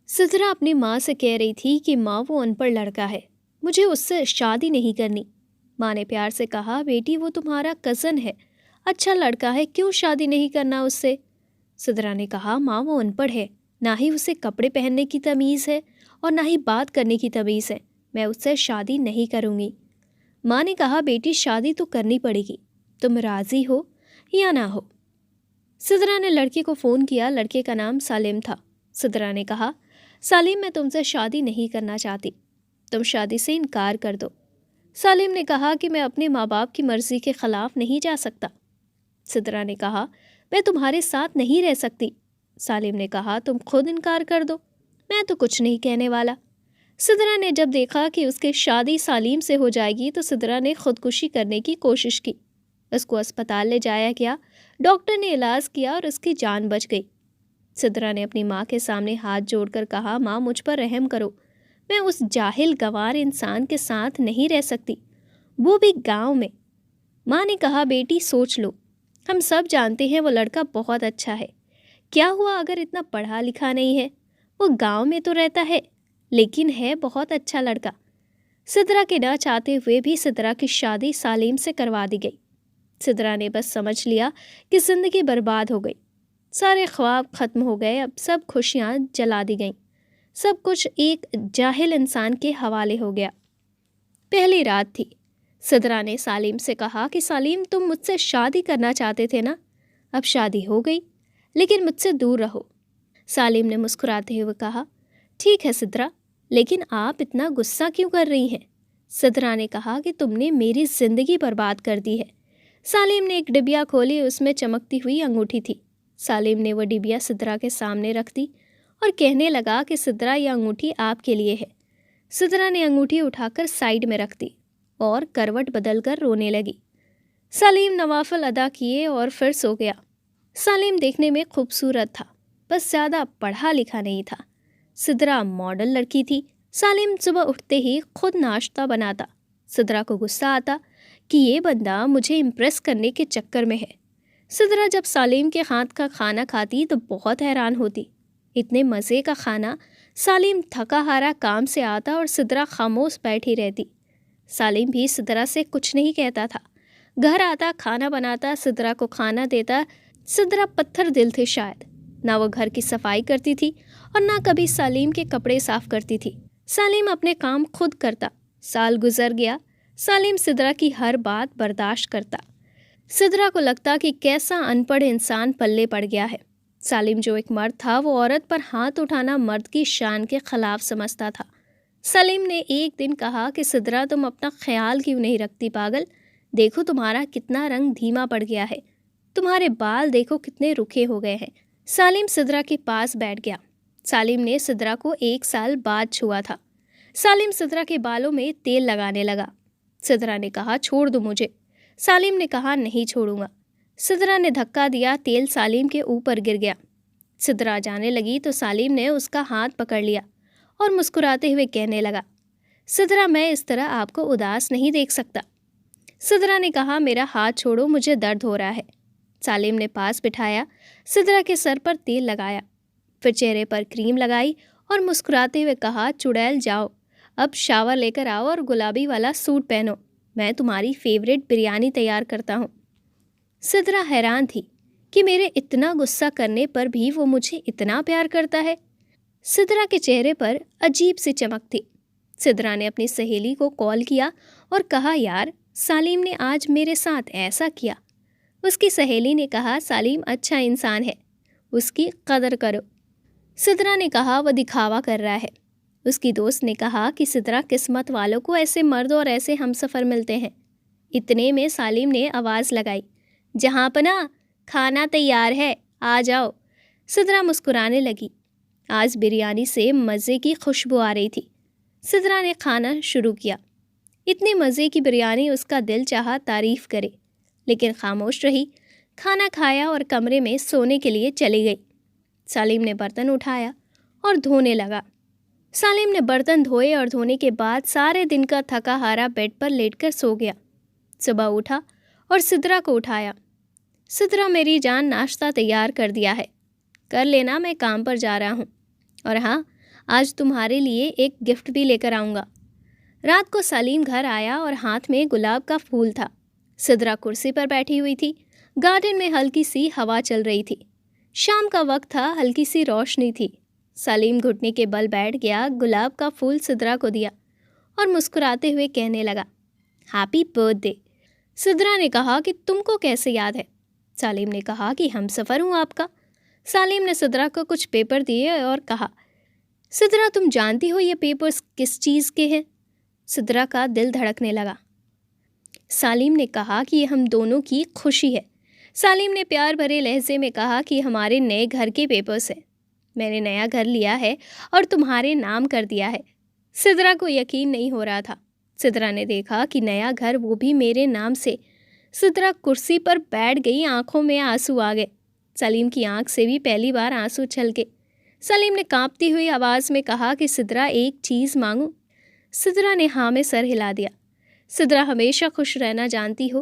सिद्रा अपनी माँ से कह रही थी कि माँ वो अनपढ़ लड़का है, मुझे उससे शादी नहीं करनी। माँ ने प्यार से कहा, बेटी वो तुम्हारा कज़न है, अच्छा लड़का है, क्यों शादी नहीं करना उससे। सिद्रा ने कहा, माँ वो अनपढ़ है, ना ही उसे कपड़े पहनने की तमीज़ है और ना ही बात करने की तमीज़ है, मैं उससे शादी नहीं करूँगी। माँ ने कहा, बेटी शादी तो करनी पड़ेगी, तुम राज़ी हो या ना हो। सिद्रा ने लड़के को फ़ोन किया। लड़के का नाम सालिम था। सिद्रा ने कहा, सालिम मैं तुमसे शादी नहीं करना चाहती, तुम शादी से इनकार कर दो। सालिम ने कहा कि मैं अपने माँ बाप की मर्ज़ी के ख़िलाफ़ नहीं जा सकता। सिद्रा ने कहा, मैं तुम्हारे साथ नहीं रह सकती। सालिम ने कहा, तुम खुद इनकार कर दो, मैं तो कुछ नहीं कहने वाला। सिद्रा ने जब देखा कि उसकी शादी सालिम से हो जाएगी तो सिद्रा ने खुदकुशी करने की कोशिश की। उसको अस्पताल ले जाया गया, डॉक्टर ने इलाज किया और उसकी जान बच गई। सिद्रा ने अपनी माँ के सामने हाथ जोड़कर कहा, माँ मुझ पर रहम करो, मैं उस जाहिल गंवार इंसान के साथ नहीं रह सकती, वो भी गांव में। माँ ने कहा, बेटी सोच लो, हम सब जानते हैं वो लड़का बहुत अच्छा है, क्या हुआ अगर इतना पढ़ा लिखा नहीं है, वो गांव में तो रहता है लेकिन है बहुत अच्छा लड़का। सिद्रा के न चाहते हुए भी सिद्रा की शादी सालिम से करवा दी गई। सिद्रा ने बस समझ लिया कि ज़िंदगी बर्बाद हो गई, सारे ख्वाब ख़त्म हो गए, अब सब खुशियाँ जला दी गईं, सब कुछ एक जाहिल इंसान के हवाले हो गया। पहली रात थी। सिद्रा ने सालिम से कहा कि सालिम तुम मुझसे शादी करना चाहते थे ना, अब शादी हो गई, लेकिन मुझसे दूर रहो। सालिम ने मुस्कुराते हुए कहा, ठीक है सिद्रा, लेकिन आप इतना गुस्सा क्यों कर रही हैं। सिद्रा ने कहा कि तुमने मेरी ज़िंदगी बर्बाद कर दी है। सालिम ने एक डिबिया खोली, उसमें चमकती हुई अंगूठी थी। सालिम ने वो डिबिया सिद्रा के सामने रख दी और कहने लगा कि सिद्रा यह अंगूठी आपके लिए है। सिद्रा ने अंगूठी उठाकर साइड में रख दी और करवट बदलकर रोने लगी। सालिम नवाफिल अदा किए और फिर सो गया। सालिम देखने में खूबसूरत था, बस ज़्यादा पढ़ा लिखा नहीं था। सिद्रा मॉडल लड़की थी। सालिम सुबह उठते ही खुद नाश्ता बनाता। सिद्रा को गुस्सा आता कि ये बंदा मुझे इम्प्रेस करने के चक्कर में है। सिद्रा जब सालिम के हाथ का खाना खाती तो बहुत हैरान होती, इतने मज़े का खाना। सालिम थका हारा काम से आता और सिद्रा खामोश बैठी रहती। सालिम भी सिद्रा से कुछ नहीं कहता था। घर आता, खाना बनाता, सिद्रा को खाना देता। सिद्रा पत्थर दिल थे शायद, ना वो घर की सफाई करती थी और ना कभी सालिम के कपड़े साफ करती थी। सालिम अपने काम खुद करता। साल गुजर गया। सालिम सिद्रा की हर बात बर्दाश्त करता। सिद्रा को लगता कि कैसा अनपढ़ इंसान पल्ले पड़ गया है। सालिम जो एक मर्द था, वो औरत पर हाथ उठाना मर्द की शान के खिलाफ समझता था। सलीम ने एक दिन कहा कि सिद्रा तुम अपना ख्याल क्यों नहीं रखती पागल, देखो तुम्हारा कितना रंग धीमा पड़ गया है, तुम्हारे बाल देखो कितने रुखे हो गए हैं। सालिम सिद्रा के पास बैठ गया। सालिम ने सिद्रा को 1 साल बाद छुआ था। सालिम सिद्रा के बालों में तेल लगाने लगा। सिद्रा ने कहा, छोड़ दो मुझे। सालिम ने कहा, नहीं छोड़ूंगा। सिद्रा ने धक्का दिया, तेल सालिम के ऊपर गिर गया। सिद्रा जाने लगी तो सालिम ने उसका हाथ पकड़ लिया और मुस्कुराते हुए कहने लगा, सिद्रा मैं इस तरह आपको उदास नहीं देख सकता। सिद्रा ने कहा, मेरा हाथ छोड़ो, मुझे दर्द हो रहा है। सालिम ने पास बिठाया, सिद्रा के सर पर तेल लगाया, फिर चेहरे पर क्रीम लगाई और मुस्कुराते हुए कहा, चुड़ैल जाओ, अब शावर लेकर आओ और गुलाबी वाला सूट पहनो, मैं तुम्हारी फेवरेट बिरयानी तैयार करता हूँ। सिद्रा हैरान थी कि मेरे इतना गुस्सा करने पर भी वो मुझे इतना प्यार करता है। सिद्रा के चेहरे पर अजीब सी चमक थी। सिद्रा ने अपनी सहेली को कॉल किया और कहा, यार सालिम ने आज मेरे साथ ऐसा किया। उसकी सहेली ने कहा, सालिम अच्छा इंसान है, उसकी कदर करो। सिद्रा ने कहा, वह दिखावा कर रहा है। उसकी दोस्त ने कहा कि सिद्रा किस्मत वालों को ऐसे मर्द और ऐसे हमसफ़र मिलते हैं। इतने में सालिम ने आवाज़ लगाई, जहाँ पना खाना तैयार है, आ जाओ। सिद्रा मुस्कुराने लगी। आज बिरयानी से मज़े की खुशबू आ रही थी। सिद्रा ने खाना शुरू किया। इतनी मज़े की बिरयानी उसका दिल चाहा तारीफ़ करे, लेकिन खामोश रही। खाना खाया और कमरे में सोने के लिए चली गई। सालिम ने बर्तन उठाया और धोने लगा। सालिम ने बर्तन धोए और धोने के बाद सारे दिन का थका हारा बेड पर लेटकर सो गया। सुबह उठा और सिद्रा को उठाया। सिद्रा मेरी जान, नाश्ता तैयार कर दिया है, कर लेना, मैं काम पर जा रहा हूँ। और हाँ, آج تمہارے لیے ایک گفٹ بھی لے کر آؤں گا۔ رات کو سلیم گھر آیا اور ہاتھ میں گلاب کا پھول تھا۔ سدرا کرسی پر بیٹھی ہوئی تھی۔ گارڈن میں ہلکی سی ہوا چل رہی تھی۔ شام کا وقت تھا، ہلکی سی روشنی تھی۔ سلیم گھٹنے کے بل بیٹھ گیا، گلاب کا پھول سدرا کو دیا اور مسکراتے ہوئے کہنے لگا، ہیپی برتھ ڈے۔ سدرا نے کہا کہ تم کو کیسے یاد ہے؟ سلیم نے کہا کہ ہم سفر ہوں آپ کا۔ سلیم نے سدرا کو کچھ پیپر دیے اور کہا، سدرا تم جانتی ہو یہ پیپرز کس چیز کے ہیں؟ سدرا کا دل دھڑکنے لگا۔ سلیم نے کہا کہ یہ ہم دونوں کی خوشی ہے۔ سلیم نے پیار بھرے لہجے میں کہا کہ ہمارے نئے گھر کے پیپرز ہیں۔ میں نے نیا گھر لیا ہے اور تمہارے نام کر دیا ہے۔ سدرا کو یقین نہیں ہو رہا تھا۔ سدرا نے دیکھا کہ نیا گھر، وہ بھی میرے نام سے۔ سدرا کرسی پر بیٹھ گئی، آنکھوں میں آنسو آ گئے۔ سلیم کی آنکھ سے بھی پہلی بار آنسو چھلکے۔ سلیم نے کانپتی ہوئی آواز میں کہا کہ سدرا ایک چیز مانگوں؟ سدرا نے ہاں میں سر ہلا دیا۔ سدرا ہمیشہ خوش رہنا جانتی ہو،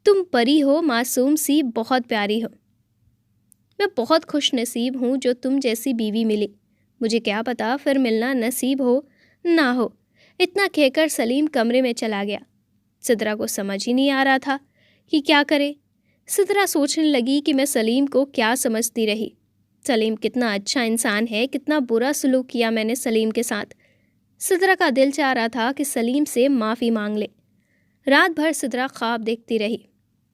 تم پری ہو، معصوم سی، بہت پیاری ہو۔ میں بہت خوش نصیب ہوں جو تم جیسی بیوی ملی۔ مجھے کیا پتا پھر ملنا نصیب ہو نہ ہو۔ اتنا کہہ کر سلیم کمرے میں چلا گیا۔ سدرا کو سمجھ ہی نہیں آ رہا تھا کہ کیا کرے۔ سدرا سوچنے لگی کہ میں سلیم کو کیا سمجھتی رہی۔ سلیم کتنا اچھا انسان ہے، کتنا برا سلوک کیا میں نے سلیم کے ساتھ۔ سدرا کا دل چاہ رہا تھا کہ سلیم سے معافی مانگ لے۔ رات بھر سدرا خواب دیکھتی رہی،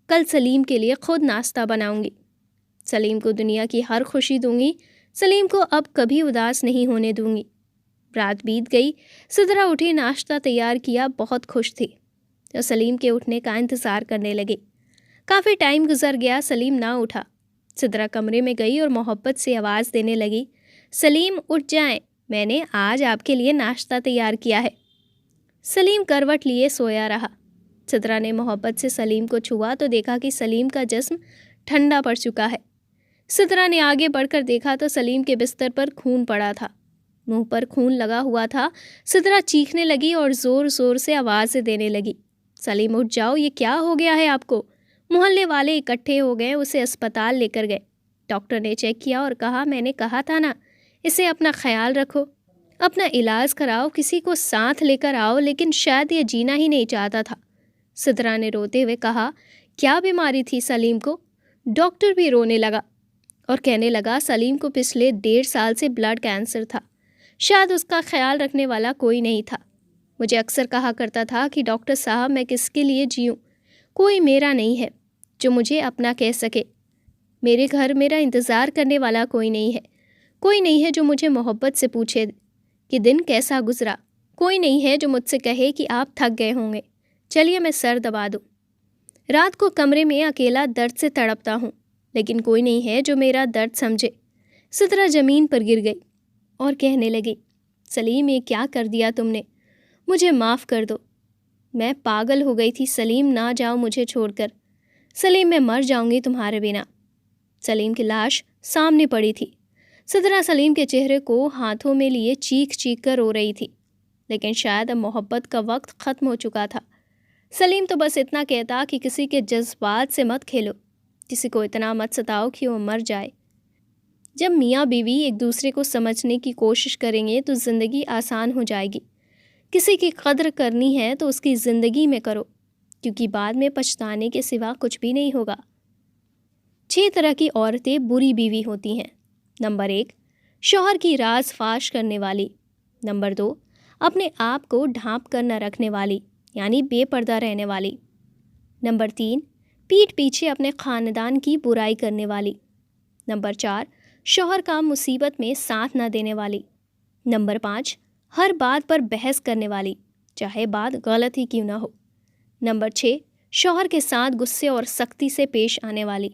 کل سلیم کے لیے خود ناشتہ بناؤں گی، سلیم کو دنیا کی ہر خوشی دوں گی، سلیم کو اب کبھی اداس نہیں ہونے دوں گی۔ رات بیت گئی، سدرا اٹھی، ناشتہ تیار کیا، بہت خوش تھی اور سلیم کے اٹھنے کا انتظار کرنے لگی۔ کافی ٹائم گزر گیا، سلیم نہ اٹھا۔ سدرا کمرے میں گئی اور محبت سے آواز دینے لگی، سلیم اٹھ جائیں، میں نے آج آپ کے لیے ناشتہ تیار کیا ہے۔ سلیم کروٹ لیے سویا رہا۔ سدرا نے محبت سے سلیم کو چھوا تو دیکھا کہ سلیم کا جسم ٹھنڈا پڑ چکا ہے۔ سدرا نے آگے بڑھ کر دیکھا تو سلیم کے بستر پر خون پڑا تھا، منہ پر خون لگا ہوا تھا۔ سدرا چیخنے لگی اور زور زور سے آوازیں دینے لگی، سلیم اٹھ جاؤ، یہ کیا ہو گیا ہے آپ کو؟ محلے والے اکٹھے ہو گئے، اسے اسپتال لے کر گئے۔ ڈاکٹر نے چیک کیا اور کہا، میں نے کہا تھا نا، اسے اپنا خیال رکھو، اپنا علاج کراؤ، کسی کو ساتھ لے کر آؤ، لیکن شاید یہ جینا ہی نہیں چاہتا تھا۔ سدرا نے روتے ہوئے کہا، کیا بیماری تھی سلیم کو؟ ڈاکٹر بھی رونے لگا اور کہنے لگا، سلیم کو پچھلے 1.5 سال سے بلڈ کینسر تھا، شاید اس کا خیال رکھنے والا کوئی نہیں تھا۔ مجھے اکثر کہا کرتا تھا کہ ڈاکٹر صاحب میں کس کے لیے جیوں، کوئی میرا نہیں ہے جو مجھے اپنا کہہ سکے، میرے گھر میرا انتظار کرنے والا کوئی نہیں ہے، کوئی نہیں ہے جو مجھے محبت سے پوچھے کہ دن کیسا گزرا، کوئی نہیں ہے جو مجھ سے کہے کہ آپ تھک گئے ہوں گے، چلیے میں سر دبا دوں۔ رات کو کمرے میں اکیلا درد سے تڑپتا ہوں، لیکن کوئی نہیں ہے جو میرا درد سمجھے۔ سدرا زمین پر گر گئی اور کہنے لگی، سلیم یہ کیا کر دیا تم نے؟ مجھے معاف کر دو، میں پاگل ہو گئی تھی، سلیم نہ جاؤ مجھے چھوڑ کر، سلیم میں مر جاؤں گی تمہارے بنا۔ سلیم کی لاش سامنے پڑی تھی۔ سدرا سلیم کے چہرے کو ہاتھوں میں لیے چیخ چیخ کر رو رہی تھی، لیکن شاید اب محبت کا وقت ختم ہو چکا تھا۔ سلیم تو بس اتنا کہتا کہ کسی کے جذبات سے مت کھیلو، کسی کو اتنا مت ستاؤ کہ وہ مر جائے۔ جب میاں بیوی ایک دوسرے کو سمجھنے کی کوشش کریں گے تو زندگی آسان ہو جائے گی۔ کسی کی قدر کرنی ہے تو اس کی زندگی میں کرو، کیونکہ بعد میں پچھتانے کے سوا کچھ بھی نہیں ہوگا۔ 6 طرح کی عورتیں بری بیوی ہوتی ہیں۔ نمبر 1، شوہر کی راز فاش کرنے والی۔ نمبر 2، اپنے آپ کو ڈھانپ کر نہ رکھنے والی، یعنی بے پردہ رہنے والی۔ نمبر 3، پیٹھ پیچھے اپنے خاندان کی برائی کرنے والی۔ نمبر 4، شوہر کا مصیبت میں ساتھ نہ دینے والی۔ نمبر 5، ہر بات پر بحث کرنے والی، چاہے بات غلط ہی کیوں نہ ہو۔ نمبر 6، شوہر کے ساتھ غصے اور سختی سے پیش آنے والی۔